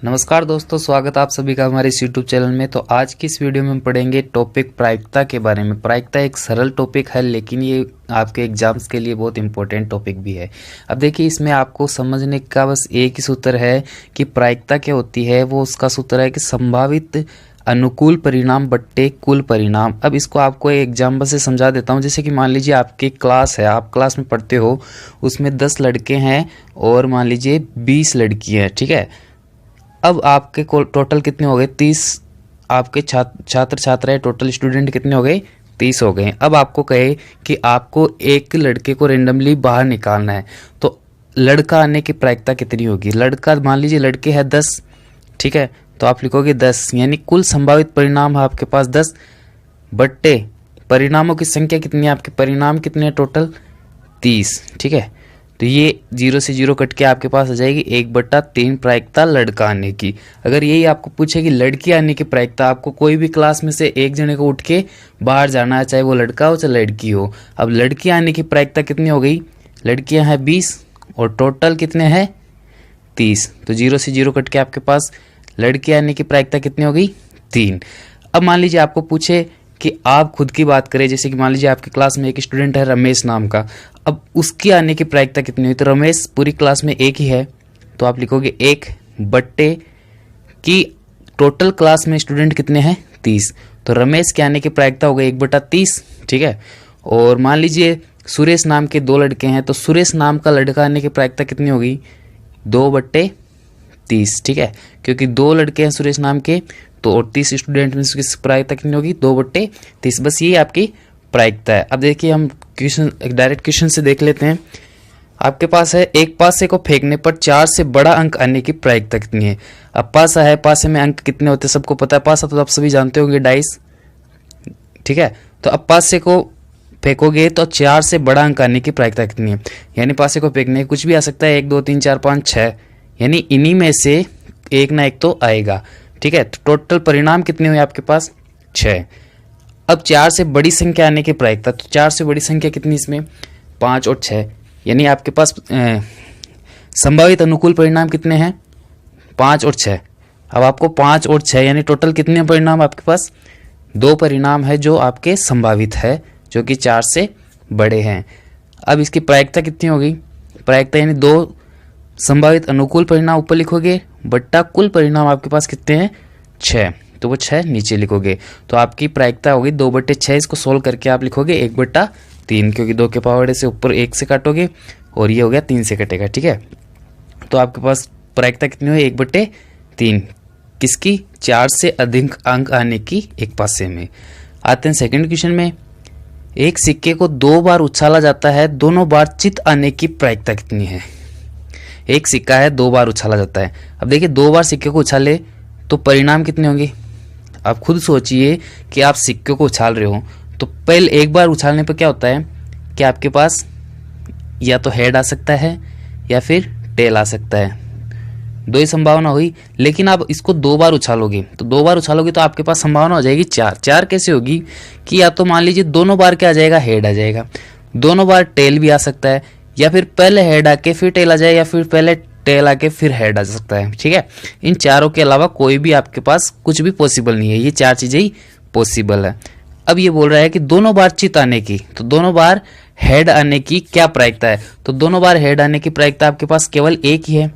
नमस्कार दोस्तों, स्वागत आप सभी का हमारे इस यूट्यूब चैनल में। तो आज की इस वीडियो में हम पढ़ेंगे टॉपिक प्रायिकता के बारे में। प्रायिकता एक सरल टॉपिक है, लेकिन ये आपके एग्जाम्स के लिए बहुत इंपॉर्टेंट टॉपिक भी है। अब देखिए, इसमें आपको समझने का बस एक ही सूत्र है कि प्रायिकता क्या होती है। वो उसका सूत्र है कि संभावित अनुकूल परिणाम बट्टे कुल परिणाम। अब इसको आपको एक एग्जाम्पल से समझा देता हूँ। जैसे कि मान लीजिए आपकी क्लास है, आप क्लास में पढ़ते हो, उसमें 10 लड़के हैं और मान लीजिए 20 लड़कियाँ हैं, ठीक है। अब आपके टोटल कितने हो गए? 30 आपके छात्र छात्राएं, टोटल स्टूडेंट कितने हो गए? 30 हो गए। अब आपको कहे कि आपको एक लड़के को रेंडमली बाहर निकालना है, तो लड़का आने की प्रायिकता कितनी होगी? लड़का, मान लीजिए लड़के हैं 10, ठीक है, तो आप लिखोगे 10, यानी कुल संभावित परिणाम है आपके पास 10 बट्टे परिणामों की संख्या कितनी है? आपके परिणाम कितने हैं? टोटल 30, ठीक है। तो ये 0 से 0 कट के आपके पास आ जाएगी 1/3 प्रायिकता लड़का आने की। अगर यही आपको पूछे कि लड़की आने की प्रायिकता, आपको कोई भी क्लास में से एक जने को उठ के बाहर जाना है, चाहे वो लड़का हो चाहे लड़की हो। अब लड़की आने की प्रायिकता कितनी हो गई? लड़कियां हैं 20 और टोटल कितने हैं? 30। तो 0 से 0 कट के आपके पास लड़की आने की प्रायिकता कितनी हो गई? 3। अब मान लीजिए आपको पूछे कि आप खुद की बात करें, जैसे कि मान लीजिए आपकी क्लास में एक स्टूडेंट है रमेश नाम का। अब उसकी आने की प्रायिकता कितनी हुई? तो रमेश पूरी क्लास में एक ही है, तो आप लिखोगे 1 बट्टे की टोटल क्लास में स्टूडेंट कितने हैं? 30। तो रमेश के आने की प्रायिकता हो गई 1/30, ठीक है। और मान लीजिए सुरेश नाम के 2 लड़के हैं, तो सुरेश नाम का लड़का आने की प्रायिकता कितनी होगी? 2/30, ठीक है, क्योंकि 2 लड़के हैं सुरेश नाम के, तो और 30 स्टूडेंट में उसकी प्रायिकता कितनी होगी? 2/30। बस ये आपकी प्रायिकता है। अब देखिए, हम क्वेश्चन डायरेक्ट क्वेश्चन से देख लेते हैं। आपके पास है एक पासे को फेंकने पर 4 से बड़ा अंक आने की प्रायिकता कितनी है? अब पासा है, पासे में अंक कितने होते हैं सबको पता है। पासा तो आप सभी जानते होंगे, डाइस, ठीक है। तो अब पासे को फेंकोगे तो 4 से बड़ा अंक आने की प्रायिकता कितनी है? यानी पासे को फेंकने कुछ भी आ सकता है, 1 2 3 4 5 6, यानी इन्हीं में से एक ना एक तो आएगा, ठीक है। तो टोटल परिणाम कितने हुए आपके पास? 6। अब 4 से बड़ी संख्या आने की प्रायिकता, तो 4 से बड़ी संख्या कितनी इसमें? 5 और 6, यानी आपके पास संभावित अनुकूल परिणाम कितने हैं? 5 और 6। अब आपको 5 और 6 यानी टोटल कितने परिणाम आपके पास? 2 परिणाम है जो आपके संभावित है, जो कि 4 से बड़े हैं। अब इसकी प्रायिकता कितनी होगी? प्रायिकता यानी 2 संभावित अनुकूल परिणाम ऊपर लिखोगे बट्टा कुल परिणाम आपके पास कितने हैं? 6, तो वो 6 नीचे लिखोगे। तो आपकी प्रायिकता होगी 2/6। इसको सोल्व करके आप लिखोगे 1/3, क्योंकि 2 के पावर से ऊपर 1 से काटोगे और ये हो गया 3 से कटेगा, ठीक है। तो आपके पास प्रायिकता कितनी हुई? 1/3 किसकी? 4 से अधिक अंक आने की एक पासे में। आते हैं सेकंड क्वेश्चन में। एक सिक्के को 2 बार उछाला जाता है, दोनों बार चित आने की प्रायिकता कितनी है? एक सिक्का है, 2 बार उछाला जाता है। अब देखिए, 2 बार सिक्के को उछाले तो परिणाम कितने होंगे? आप खुद सोचिए कि आप सिक्के को उछाल रहे हो, तो पहले एक बार उछालने पर क्या होता है कि आपके पास या तो हेड आ सकता है या फिर टेल आ सकता है, 2 ही संभावना हुई। लेकिन आप इसको 2 बार उछालोगे, तो 2 बार उछालोगे तो आपके पास संभावना हो जाएगी 4। 4 कैसे होगी कि या तो मान लीजिए दोनों बार क्या आ जाएगा? हेड आ जाएगा, दोनों बार टेल भी आ सकता है, या फिर पहले हेड आके फिर टेल आ जाए, या फिर पहले टेल आके फिर हेड आ सकता है, ठीक है। इन चारों के अलावा कोई भी आपके पास कुछ भी पॉसिबल नहीं है, ये 4 चीजें ही पॉसिबल है। अब ये बोल रहा है कि दोनों बार चित आने की, तो दोनों बार हेड आने की क्या प्रायिकता है? तो दोनों बार हेड आने की प्रायिकता आपके पास केवल एक ही है,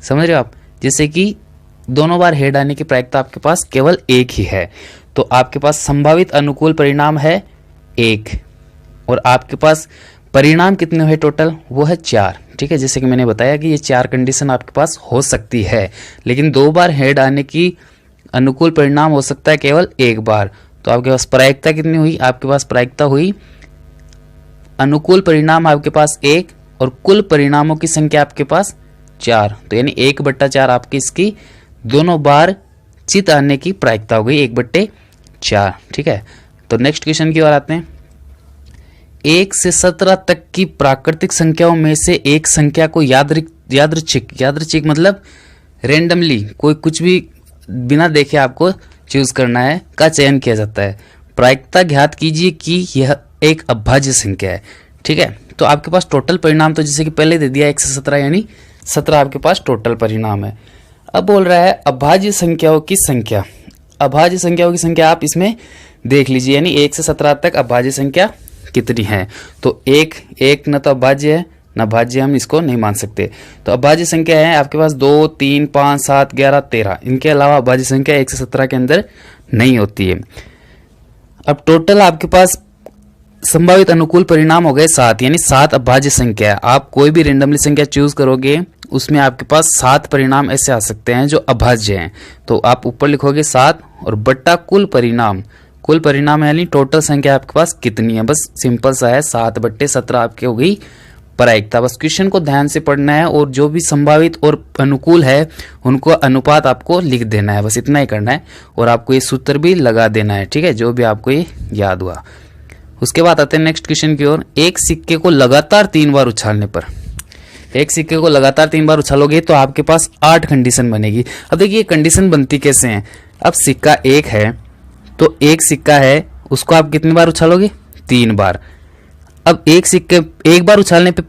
समझ रहे हो आप? जैसे कि दोनों बार हेड आने की प्रायिकता आपके पास केवल एक ही है, तो आपके पास संभावित अनुकूल परिणाम है 1 और आपके पास परिणाम कितने हुए टोटल? वो है 4, ठीक है। जैसे कि मैंने बताया कि ये 4 कंडीशन आपके पास हो सकती है, लेकिन 2 बार हेड आने की अनुकूल परिणाम हो सकता है केवल 1 बार। तो आपके पास प्रायिकता कितनी हुई? आपके पास प्रायिकता हुई, अनुकूल परिणाम आपके पास 1 और कुल परिणामों की संख्या आपके पास 4, तो यानी 1/4 आपकी इसकी दोनों बार चित आने की प्रायिकता हो गई 1/4, ठीक है। तो नेक्स्ट क्वेश्चन की ओर आते हैं। 1 से 17 तक की प्राकृतिक संख्याओं में से एक संख्या को यादृच्छिक मतलब रेंडमली, कोई कुछ भी बिना देखे आपको चूज करना है, का चयन किया जाता है। प्रायिकता ज्ञात कीजिए कि यह एक अभाज्य संख्या है, ठीक है। तो आपके पास टोटल परिणाम तो जैसे कि पहले दे दिया 1 से 17, यानी 17 आपके पास टोटल परिणाम है। अब बोल रहा है अभाज्य संख्याओं की संख्या। अभाज्य संख्याओं की संख्या आप इसमें देख लीजिए, यानी 1 से 17 तक अभाज्य संख्या कितनी है। तो एक न तो अभाज्य है न भाज्य, हम इसको नहीं मान सकते। तो अभाज्य संख्या है आपके पास 2, 3, 5, 7, 11, 13। इनके अलावा अभाज्य संख्या 1 से 17 के अंदर नहीं होती है। अब टोटल आपके पास संभावित अनुकूल परिणाम हो गए 7, यानी 7 अभाज्य संख्या। आप कोई भी रेंडमली संख्या चूज करोगे उसमें आपके पास 7 परिणाम ऐसे आ सकते हैं जो अभाज्य हैं। तो आप ऊपर लिखोगे 7 और बट्टा कुल परिणाम। कुल परिणाम यानी टोटल संख्या आपके पास कितनी है, बस सिंपल सा है 7/17 आपकी हो गई प्रायिकता। बस क्वेश्चन को ध्यान से पढ़ना है और जो भी संभावित और अनुकूल है उनको अनुपात आपको लिख देना है, बस इतना ही करना है। और आपको ये सूत्र भी लगा देना है, ठीक है, जो भी आपको ये याद हुआ। उसके बाद आते हैं नेक्स्ट क्वेश्चन की ओर। एक सिक्के को लगातार 3 बार उछालने पर, एक सिक्के को लगातार 3 बार उछालोगे तो आपके पास 8 कंडीशन बनेगी। अब देखिए कंडीशन बनती कैसे है। अब सिक्का 1 है तो एक सिक्का है उसको आप कितनी बार उछालोगे, 3 बार। अब एक सिक्के एक बार उछालने पे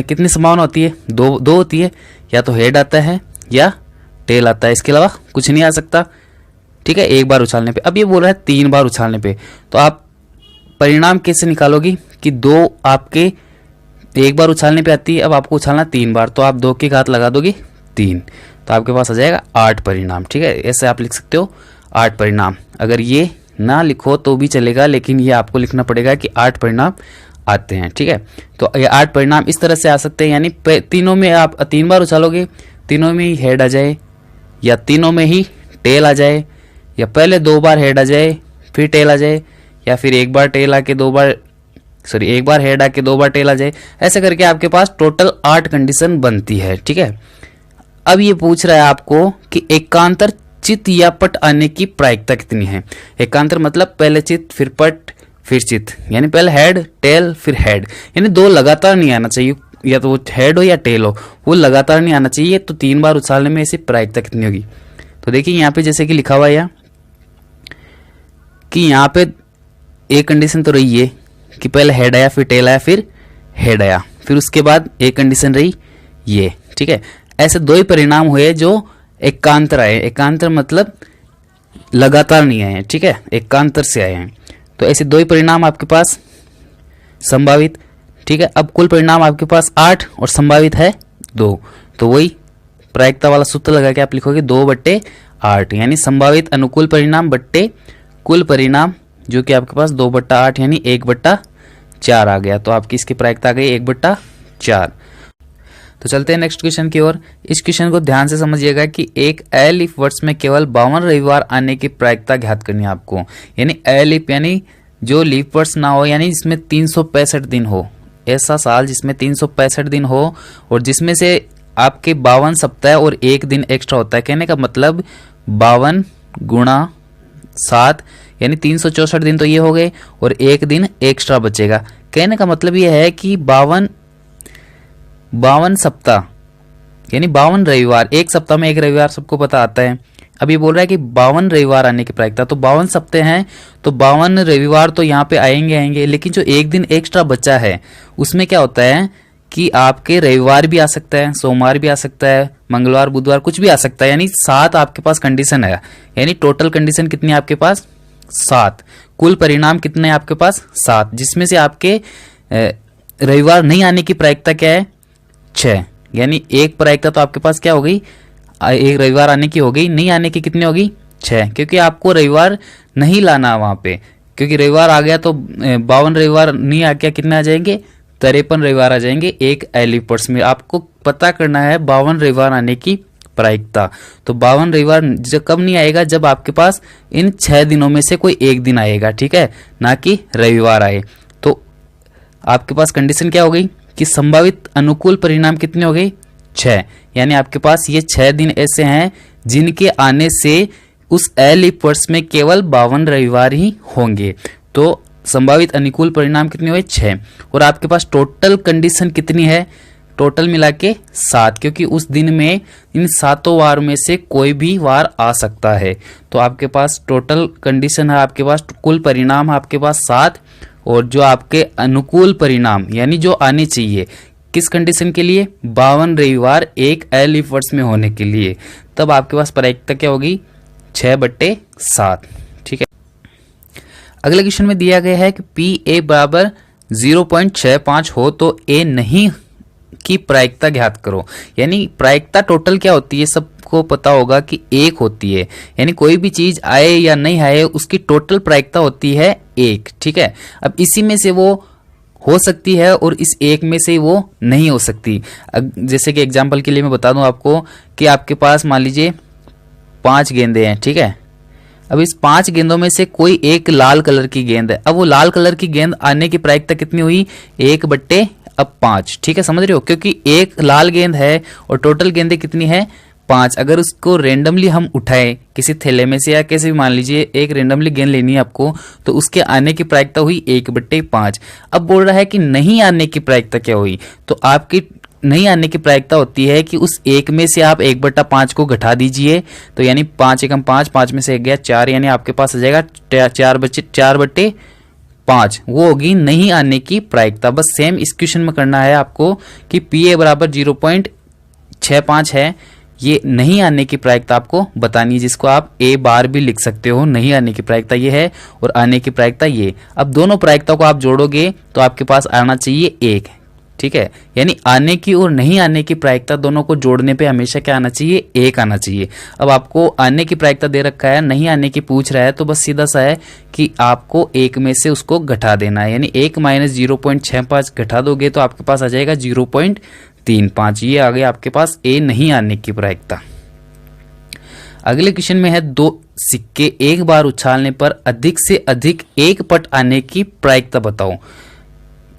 कितनी संभावना होती है, दो होती है। या तो हेड आता है या टेल आता है, इसके अलावा कुछ नहीं आ सकता, ठीक है, एक बार उछालने पे। अब ये बोल रहा है 3 बार उछालने पे, तो आप परिणाम कैसे निकालोगी कि 2 आपके एक बार उछालने पे आती है, अब आपको उछालना 3 बार, तो आप 2 की घात लगा दोगे 3, तो आपके पास आ जाएगा 8 परिणाम, ठीक है। ऐसे आप लिख सकते हो 8 परिणाम। अगर ये ना लिखो तो भी चलेगा, लेकिन ये आपको लिखना पड़ेगा कि 8 परिणाम आते हैं, ठीक है। तो ये 8 परिणाम इस तरह से आ सकते हैं, यानी तीनों में आप 3 बार उछालोगे, तीनों में ही हेड आ जाए या तीनों में ही टेल आ जाए, या पहले 2 बार हेड आ जाए फिर टेल आ जाए, या फिर एक बार हेड आके 2 बार टेल आ जाए। ऐसे करके आपके पास टोटल 8 कंडीशन बनती है, ठीक है। अब ये पूछ रहा है आपको कि एकांतर चित या पट आने की प्रायिकता कितनी है। एकांतर मतलब पहले चित फिर पट फिर चित, यानी पहले हेड टेल फिर हेड, यानी 2 लगातार नहीं आना चाहिए, या तो वो हेड हो या टेल हो, वो लगातार नहीं आना चाहिए। तो 3 बार उछालने में ऐसी प्रायिकता कितनी होगी। तो देखिए यहाँ पे जैसे कि लिखा हुआ है कि यहाँ पे एक कंडीशन तो रही है कि पहले हेड आया फिर टेल आया फिर हेड आया, फिर उसके बाद एक कंडीशन रही ये, ठीक है। ऐसे 2 ही परिणाम हुए जो एकांतर आए। एकांतर मतलब लगातार नहीं आए हैं, ठीक है, एकांतर से आए हैं। तो ऐसे 2 ही परिणाम आपके पास संभावित, ठीक है। अब कुल परिणाम आपके पास 8 और संभावित है 2, तो वही प्रायिकता वाला सूत्र लगा के आप लिखोगे 2/8, यानी संभावित अनुकूल परिणाम बट्टे कुल परिणाम, जो कि आपके पास 2/8 यानी 1/4 आ गया। तो आपकी इसकी प्रायिकता आ गई 1/4। तो चलते हैं नेक्स्ट क्वेश्चन की ओर। इस क्वेश्चन को ध्यान से समझिएगा कि एक अलीफ वर्ष में केवल 52 रविवार आने की प्रायिकता ज्ञात करनी है आपको। यानी अलीफ यानी जो लीप वर्ष ना हो, यानी जिसमें 365 दिन हो, ऐसा साल जिसमें 365 दिन हो और जिसमें से आपके 52 सप्ताह और 1 दिन एक्स्ट्रा होता है। कहने का मतलब 52 गुणा 7 यानी 364 दिन तो ये हो गए और 1 दिन एक्स्ट्रा बचेगा। कहने का मतलब ये है कि 52 सप्ताह यानी 52 रविवार, एक सप्ताह में 1 रविवार सबको पता आता है। अब ये बोल रहा है कि 52 रविवार आने की प्रायिकता, तो 52 सप्ताह हैं तो 52 रविवार तो यहाँ पे आएंगे, लेकिन जो 1 दिन एक्स्ट्रा बचा है उसमें क्या होता है कि आपके रविवार भी आ सकता है, सोमवार भी आ सकता है, मंगलवार बुधवार कुछ भी आ सकता है। यानी 7 आपके पास कंडीशन है, यानी टोटल कंडीशन कितनी है आपके पास 7। कुल परिणाम कितने हैं आपके पास 7, जिसमें से आपके रविवार नहीं आने की प्रायिकता क्या है 6। यानी एक प्रायिकता तो आपके पास क्या हो गई, एक रविवार आने की हो गई, नहीं आने की कितनी होगी 6, क्योंकि आपको रविवार नहीं लाना वहां पे, क्योंकि रविवार आ गया तो 52 रविवार नहीं आ गया, कितने आ जाएंगे 53 रविवार आ जाएंगे एक एलिफ वर्ष में। आपको पता करना है 52 रविवार आने की प्रायिकता। तो 52 रविवार कब नहीं आएगा, जब आपके पास इन 6 दिनों में से कोई एक दिन आएगा, ठीक है, ना कि रविवार आए। तो आपके पास कंडीशन क्या हो गई कि संभावित अनुकूल परिणाम कितने हो गए 6, यानी आपके पास ये 6 दिन ऐसे हैं जिनके आने से उस एलिफ वर्ष में केवल 52 रविवार ही होंगे। तो संभावित अनुकूल परिणाम कितने हुए 6, और आपके पास टोटल कंडीशन कितनी है, टोटल मिला के 7, क्योंकि उस दिन में इन 7 वार में से कोई भी वार आ सकता है। तो आपके पास टोटल कंडीशन है, आपके पास कुल परिणाम है आपके पास 7, और जो आपके अनुकूल परिणाम यानी जो आने चाहिए किस कंडीशन के लिए? 52 रविवार एक एलिफ वर्ष में होने के लिए। तब आपके पास प्रायिकता क्या होगी? 6/7। ठीक है। अगले क्वेश्चन में दिया गया है कि पी ए बराबर 0.65 हो तो ए नहीं की प्रायिकता ज्ञात करो। यानी प्रायिकता टोटल क्या होती है, सबको पता होगा कि 1 होती है। यानी कोई भी चीज आए या नहीं आए उसकी टोटल प्रायिकता होती है 1। ठीक है। अब इसी में से वो हो सकती है और इस 1 में से वो नहीं हो सकती। जैसे कि एग्जाम्पल के लिए मैं बता दूं आपको कि आपके पास मान लीजिए 5 गेंदे हैं। ठीक है। अब इस 5 गेंदों में से कोई एक लाल कलर की गेंद है। अब वो लाल कलर की गेंद आने की प्रायिकता कितनी हुई? 1/5। ठीक है, समझ रहे हो? क्योंकि एक लाल गेंद है और टोटल गेंदें कितनी है? 5। अगर उसको रेंडमली हम उठाएं किसी थैले में से या कैसे भी, मान लीजिए एक रेंडमली गेंद लेनी है आपको, तो उसके आने की प्रायिकता हुई 1/5। अब बोल रहा है कि नहीं आने की प्रायिकता क्या हुई? तो आपकी नहीं आने की प्रायिकता होती है कि उस 1 में से आप 1/5 को घटा दीजिए। तो यानी 5 एकम 5, 5 में से 1 गया 4, यानी आपके पास आ जाएगा 4/5। वो होगी नहीं आने की प्रायिकता। बस सेम इस क्वेश्चन में करना है आपको कि पी ए बराबर 0.65 है, ये नहीं आने की प्रायिकता आपको बतानी है, जिसको आप ए बार भी लिख सकते हो। नहीं आने की प्रायिकता ये है और आने की प्रायिकता ये। अब दोनों प्रायिकता को आप जोड़ोगे तो आपके पास आना चाहिए 1। ठीक है। यानी आने की और नहीं आने की प्रायिकता दोनों को जोड़ने पे हमेशा क्या आना चाहिए? 1 आना चाहिए। अब आपको आने की प्रायिकता दे रखा है, नहीं आने की पूछ रहा है, तो बस सीधा सा है कि आपको 1 में से उसको घटा देना है। यानी 1 - 0.65 घटा दोगे तो आपके पास आ जाएगा 0.35। ये आ गया आपके पास ए नहीं आने की प्रायिकता। अगले क्वेश्चन में है 2 सिक्के एक बार उछालने पर अधिक से अधिक 1 पट आने की प्रायिकता बताओ।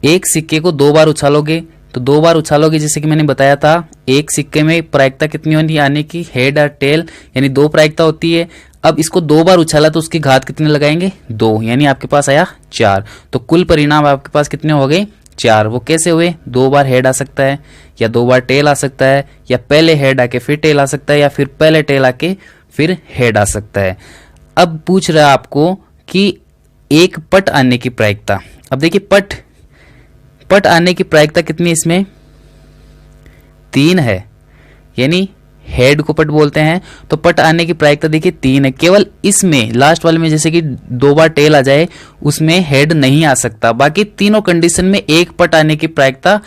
एक सिक्के को 2 बार उछालोगे तो 2 बार उछालोगे, जैसे कि मैंने बताया था, एक सिक्के में प्रायिकता कितनी होती आने की? हेड और टेल, यानी 2 प्रायिकता होती है। अब इसको 2 बार उछाला तो उसकी घात कितने लगाएंगे? 2, यानी आपके पास आया 4। तो कुल परिणाम आपके पास कितने हो गए? 4। वो कैसे हुए? 2 बार हेड आ सकता है या 2 बार टेल आ सकता है, या पहले हेड आके फिर टेल आ सकता है, या फिर पहले टेल आके फिर हेड आ सकता है। अब पूछ रहा है आपको कि 1 पट आने की प्रायिकता। अब देखिए पट आने की प्रायिकता कितनी इसमें? 3 है, यानी हेड को पट बोलते हैं। तो पट आने की प्रायिकता देखिए 3 है। केवल इसमें लास्ट वाले में जैसे कि 2 बार टेल आ जाए उसमें हेड नहीं आ सकता। बाकी तीनों कंडीशन में 1 पट आने की प्रायिकता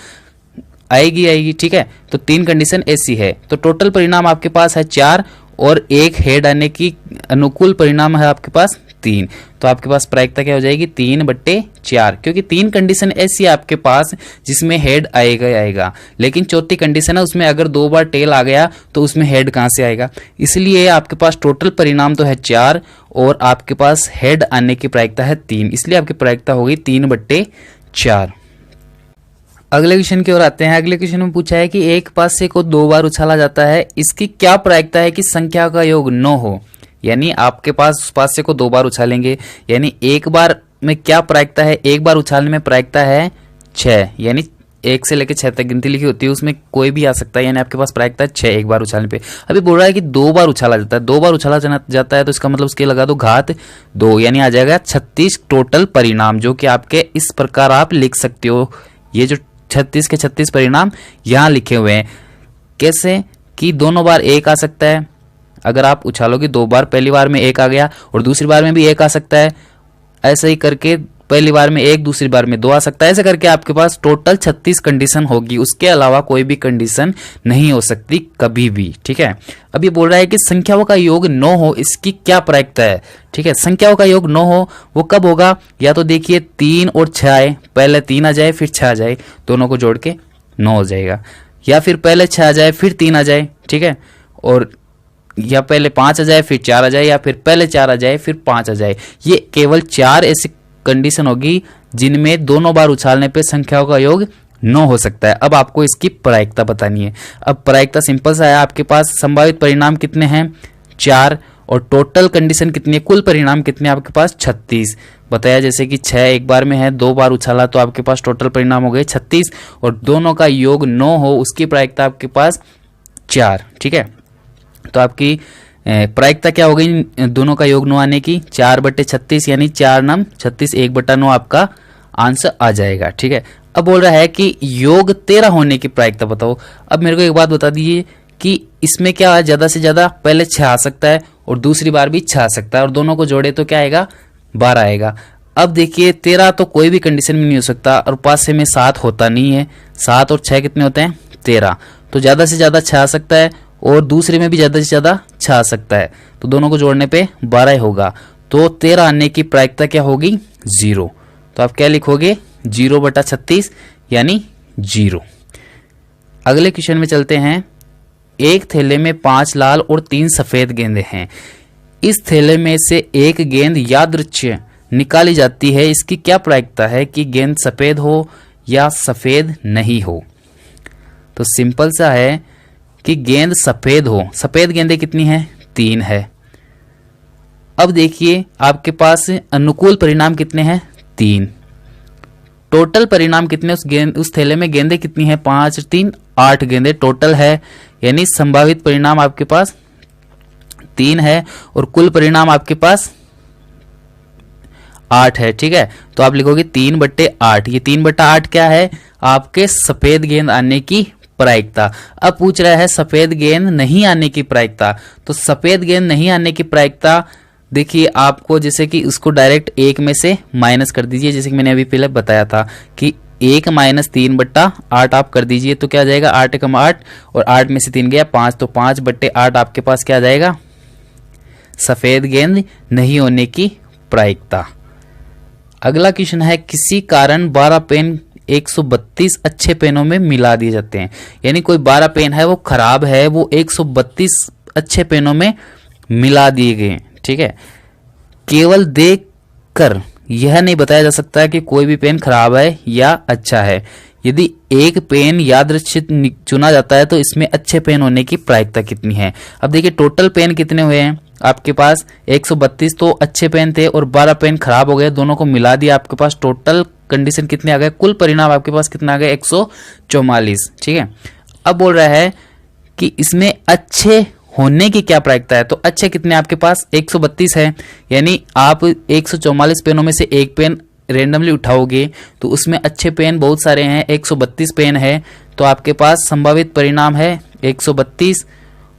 आएगी। ठीक है। तो 3 कंडीशन ऐसी है। तो टोटल परिणाम आपके पास है 4 और 1 हेड आने की अनुकूल परिणाम है आपके पास 3। तो आपके पास प्रायिकता क्या हो जाएगी? 3/4, क्योंकि 3 कंडीशन ऐसी है आपके पास जिसमें हेड आएगा। लेकिन चौथी कंडीशन है उसमें अगर 2 बार टेल आ गया तो उसमें हेड कहां से आएगा? इसलिए आपके पास टोटल परिणाम तो है 4 और आपके पास हेड आने की प्रायिकता है 3, इसलिए आपकी प्रायिकता होगी 3/4। अगले क्वेश्चन की ओर आते हैं। अगले क्वेश्चन में पूछा है कि एक पासे को 2 बार उछाला जाता है, इसकी क्या प्रायिकता है कि संख्या का योग 9 हो। यानी आपके पास उस पासे को 2 बार उछालेंगे, यानी एक बार में क्या प्रायिकता है? एक बार उछालने में प्रायिकता है 6, यानी 1 से लेकर 6 तक गिनती लिखी होती है, उसमें कोई भी आ सकता है, यानी आपके पास प्रायिकता है 6 एक बार उछालने पे। अभी बोल रहा है कि 2 बार उछाला जाता है। 2 बार उछाला जाता है तो इसका मतलब उसके लगा दो घात 2, यानी आ जाएगा 36 टोटल परिणाम, जो कि आपके इस प्रकार आप लिख सकते हो। ये जो 36 के 36 परिणाम यहां लिखे हुए हैं। कैसे? कि दोनों बार 1 आ सकता है। अगर आप उछालोगे 2 बार, पहली बार में 1 आ गया और दूसरी बार में भी 1 आ सकता है। ऐसे ही करके पहली बार में 1, दूसरी बार में 2 आ सकता है। ऐसे करके आपके पास टोटल 36 कंडीशन होगी। उसके अलावा कोई भी कंडीशन नहीं हो सकती कभी भी। ठीक है। अब ये बोल रहा है कि संख्याओं का योग 9 हो, इसकी क्या प्रायिकता है? ठीक है। संख्याओं का योग 9 हो वो कब होगा? या तो देखिए 3 और 6 आए, पहले 3 आ जाए फिर 6 आ जाए, दोनों को जोड़ के 9 हो जाएगा। या फिर पहले 6 आ जाए फिर 3 आ जाए। ठीक है। और या पहले 5 आ जाए फिर 4 आ जाए, या फिर पहले 4 आ जाए फिर 5 आ जाए। ये केवल 4 ऐसी कंडीशन होगी जिनमें दोनों बार उछालने पे संख्याओं का योग 9 हो सकता है। अब आपको इसकी प्रायिकता बतानी है। अब प्रायिकता सिंपल सा है, आपके पास संभावित परिणाम कितने हैं? 4, और टोटल कंडीशन कितनी है? कुल परिणाम कितने आपके पास? 36 बताया। जैसे कि 6 एक बार में है, 2 बार उछाला तो आपके पास टोटल परिणाम हो गए 36, और दोनों का योग 9 हो उसकी प्रायिकता आपके पास 4। ठीक है। तो आपकी प्रायिकता क्या हो गई? दोनों का योग 9 आने की 4/36, यानी 4 9 36, 1/9 आपका आंसर आ जाएगा। ठीक है। अब बोल रहा है कि योग 13 होने की प्रायिकता बताओ। अब मेरे को एक बात बता दीजिए कि इसमें क्या है, ज्यादा से ज्यादा पहले 6 आ सकता है और दूसरी बार भी 6 आ सकता है, और दोनों को जोड़े तो क्या आएगा, 12 आएगा। अब देखिए 13 तो कोई भी कंडीशन में नहीं हो सकता, और पास में 7 होता नहीं है। 7 और 6 कितने होते हैं, 13। तो ज्यादा से ज्यादा 6 आ सकता है और दूसरे में भी ज्यादा से ज्यादा 6 आ सकता है, तो दोनों को जोड़ने पे 12 होगा। तो 13 आने की प्रायिकता क्या होगी, 0। तो आप क्या लिखोगे, 0/36 यानी 0। अगले क्वेश्चन में चलते हैं। एक थैले में 5 लाल और 3 सफेद गेंदें हैं। इस थैले में से एक गेंद यादृच्छिक निकाली जाती है, इसकी क्या प्रायिकता है कि गेंद सफेद हो या सफेद नहीं हो। तो सिंपल सा है कि गेंद सफेद हो। सफेद गेंदें कितनी हैं, 3 है। अब देखिए आपके पास अनुकूल परिणाम कितने हैं, 3। टोटल परिणाम कितने, उस थैले में गेंदें कितनी हैं, 5 3 8 गेंदें टोटल है, यानी संभावित परिणाम आपके पास 3 है और कुल परिणाम आपके पास 8 है। ठीक है, तो आप लिखोगे 3/8। ये 3/8 क्या है, आपके सफेद गेंद आने की प्रायिकता। अब पूछ रहा है सफेद गेंद नहीं आने की प्रायिकता। तो सफेद गेंद नहीं आने की प्रायिकता देखिए आपको, जैसे कि उसको डायरेक्ट 1 में से माइनस कर दीजिए, जैसे कि मैंने अभी पहले बताया था कि 1 - 3/8 आप कर दीजिए, तो क्या आ जाएगा, 8 × 8 और 8 में से 3 गया 5, तो 5/8 आपके पास क्या आ जाएगा, सफेद गेंद नहीं होने की प्रायिकता। अगला क्वेश्चन है, किसी कारण 12 पेन 132 अच्छे पेनों में मिला दिए जाते हैं। यानी कोई 12 पेन है वो खराब है, वो 132 अच्छे पेनों में मिला दिए गए। ठीक है, केवल देख कर यह नहीं बताया जा सकता है कि कोई भी पेन खराब है या अच्छा है। यदि एक पेन यादृच्छिक चुना जाता है तो इसमें अच्छे पेन होने की प्रायिकता कितनी है। अब देखिए टोटल पेन कितने हुए हैं आपके पास, 132 तो अच्छे पेन थे और 12 पेन खराब हो गए, दोनों को मिला दिया, आपके पास टोटल कंडीशन कितने आ गए, कुल परिणाम आपके पास कितना आ गया, 144। ठीक है, अब बोल रहा है कि इसमें अच्छे होने की क्या प्रायिकता है। तो अच्छे कितने आपके पास, 132 है, यानी आप 144 पेनों में से एक पेन रेंडमली उठाओगे तो उसमें अच्छे पेन बहुत सारे हैं, 132 पेन है, तो आपके पास संभावित परिणाम है 132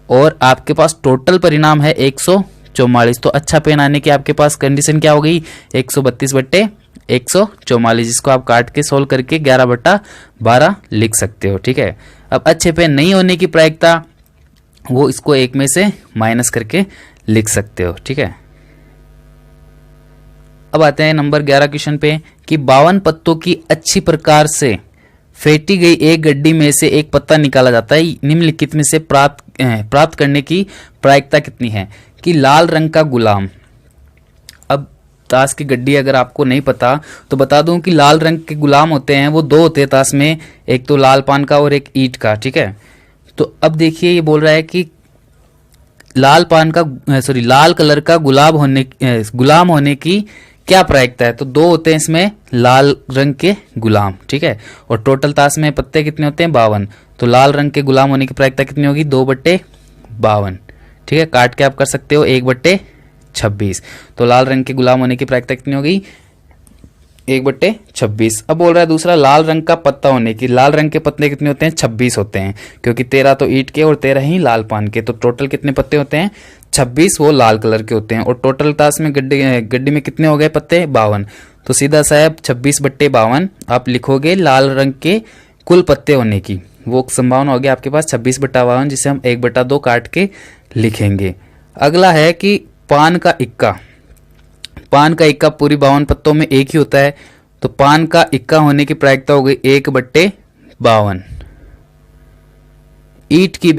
और आपके पास टोटल परिणाम है 144। तो अच्छा पेन आने की आपके पास कंडीशन क्या हो गई, 132/144। जिसको आप काट के सोल्व करके 11/12 लिख सकते हो। ठीक है, अब अच्छे पेन नहीं होने की प्रायिकता वो इसको 1 में से माइनस करके लिख सकते हो। ठीक है, अब आते हैं नंबर 11 क्वेश्चन पे कि 52 पत्तों की अच्छी प्रकार से फेंटी गई एक गड्डी में से एक पत्ता निकाला जाता है, निम्नलिखित में से प्राप्त करने की प्रायिकता कितनी है। कि लाल रंग का गुलाम। अब ताश की गड्डी अगर आपको नहीं पता तो बता दूं कि लाल रंग के गुलाम होते हैं वो 2 होते हैं ताश में, एक तो लाल पान का और एक ईंट का। ठीक है, तो अब देखिए ये बोल रहा है कि लाल कलर का गुलाम होने की क्या प्रायिकता है। तो 2 होते हैं इसमें लाल रंग के गुलाम। ठीक है, और टोटल ताश में पत्ते कितने होते हैं, 52। तो लाल रंग के गुलाम होने की प्रायिकता कितनी होगी, 2/52। ठीक है, काट के आप कर सकते हो 1/26। तो लाल रंग के गुलाम होने की प्रायिकता कितनी होगी, 1/26। अब बोल रहा है दूसरा, लाल रंग का पत्ता होने की। लाल रंग के पत्ते कितने होते हैं, 26 होते हैं, क्योंकि 13 तो ईंट के और 13 ही लाल पान के। तो टोटल कितने पत्ते होते हैं, 26, वो लाल कलर के होते हैं। और टोटल ताश में गड्डी में कितने हो गए पत्ते, 52। तो सीधा साहब 26/52 आप लिखोगे लाल रंग के कुल पत्ते होने की, वो संभावना होगी आपके पास 26/52, जिसे हम 1/2 काट के लिखेंगे। अगला है कि पान का इक्का पूरी 52 पत्तों में एक ही होता है, तो पान का इक्का होने की प्रायिकता हो गई 1/52। ईंट की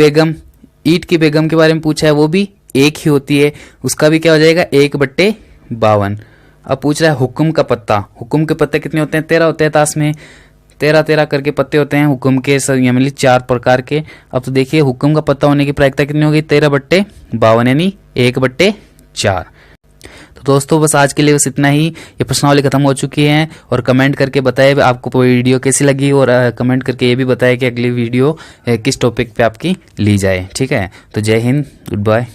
बेगम के बारे में पूछा है, वो भी एक ही होती है, उसका भी क्या हो जाएगा 1/52। अब पूछ रहा है हुक्म का पत्ता। हुक्म के पत्ते कितने होते हैं, 13 होते हैं ताश में, 13 करके पत्ते होते हैं हुक्म के, 4 प्रकार के। अब तो देखिए हुक्म का पत्ता होने की प्रायिकता कितनी होगी, 13/52 यानी 1/4। तो दोस्तों बस आज के लिए बस इतना ही। ये प्रश्नावली खत्म हो चुकी है, और कमेंट करके बताएं आपको वीडियो कैसी लगी, और कमेंट करके ये भी बताएं कि अगली वीडियो किस टॉपिक पे आपकी ली जाए। ठीक है, तो जय हिंद, गुड बाय।